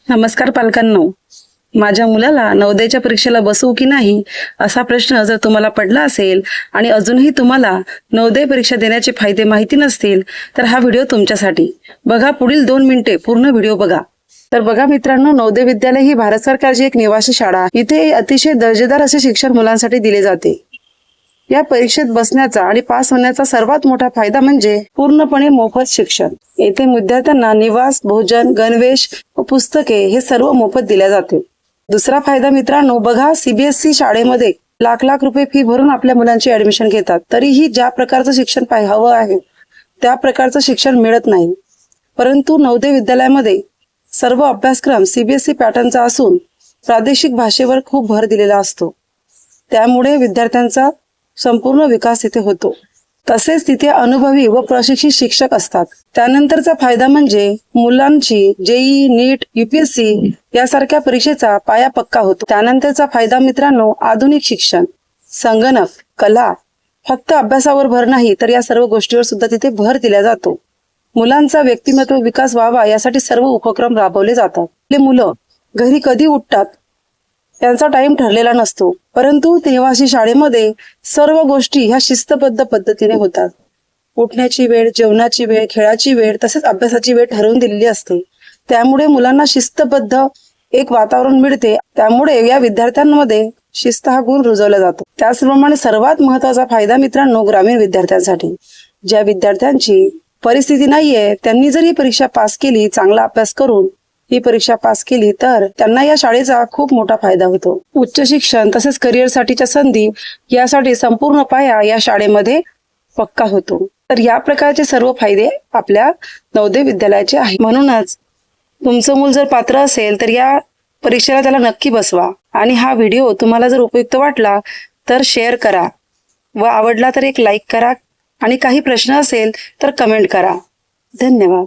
नमस्कार पालकांनो, माझ्या मुलाला नवोदयच्या परीक्षेला बसवू की नाही असा प्रश्न जर तुम्हाला पडला असेल आणि अजूनही तुम्हाला नवोदय परीक्षा देण्याचे फायदे माहिती नसतील तर हा व्हिडिओ तुमच्यासाठी. बघा, पुढील 2 मिनिटे पूर्ण व्हिडिओ बघा. तर बघा मित्रांनो, नवोदय विद्यालय ही भारत सरकारची एक निवासी शाळा. इथे अतिशय दर्जेदार असे शिक्षण मुलांसाठी दिले जाते. या परीक्षेत बसण्याचा आणि पास होण्याचा सर्वात मोठा फायदा म्हणजे पूर्णपणे मोफत शिक्षण. येथे विद्यार्थ्यांना निवास, भोजन, गणवेश व पुस्तके हे सर्व मोफत दिले जाते. दुसरा फायदा मित्रांनो, बघा, सीबीएसई शाळेमध्ये लाख रुपये फी भरून आपल्या मुलांची ऍडमिशन घेतात. तरीही ज्या प्रकारचं शिक्षण हवं आहे त्या प्रकारचं शिक्षण मिळत नाही. परंतु नवोदय विद्यालयामध्ये सर्व अभ्यासक्रम सीबीएसई पॅटर्नचा असून प्रादेशिक भाषेवर खूप भर दिलेला असतो. त्यामुळे विद्यार्थ्यांचा संपूर्ण विकास तिथे होतो. तसेच तिथे अनुभवी व प्रशिक्षित शिक्षक असतात. त्यानंतरचा फायदा म्हणजे मुलांची जेईई, नीट, यूपीएससी यासारख्या परीक्षेचा पाया पक्का होतो. त्यानंतरचा फायदा मित्रांनो, आधुनिक शिक्षण, संगणक, कला. फक्त अभ्यासावर भर नाही तर या सर्व गोष्टीवर सुद्धा तिथे भर दिला जातो. मुलांचा व्यक्तिमत्व विकास व्हावा यासाठी सर्व उपक्रम राबवले जातात. आपले मुलं घरी कधी उठतात त्यांचा टाइम ठरलेला नसतो, परंतु निवासी शाळेमध्ये सर्व गोष्टी ह्या शिस्तबद्ध पद्धतीने होतात. उठण्याची वेळ, जेवणाची वेळ, खेळाची वेळ तसेच अभ्यासाची वेळ ठरवून दिलेली असते. त्यामुळे मुलांना शिस्तबद्ध एक वातावरण मिळते. त्यामुळे या विद्यार्थ्यांमध्ये शिस्त हा गुण रुजवला जातो. त्याचप्रमाणे सर्वात महत्वाचा फायदा मित्रांनो, ग्रामीण विद्यार्थ्यांसाठी. ज्या विद्यार्थ्यांची परिस्थिती नाहीये त्यांनी जर ही परीक्षा पास केली, चांगला अभ्यास करून ही परीक्षा पास केली तर त्यांना या शाळेचा खूप मोठा फायदा होतो. उच्च शिक्षण तसेच करिअरसाठीच्या संधी यासाठी संपूर्ण पाया या शाळेमध्ये पक्का होतो. तर या प्रकारचे सर्व फायदे आपल्या नवोदय विद्यालयाचे आहेत. म्हणूनच तुमचं मूल जर पात्र असेल तर या परीक्षेला त्याला नक्की बसवा. आणि हा व्हिडिओ तुम्हाला जर उपयुक्त वाटला तर शेअर करा व आवडला तर एक लाईक करा आणि काही प्रश्न असेल तर कमेंट करा. धन्यवाद.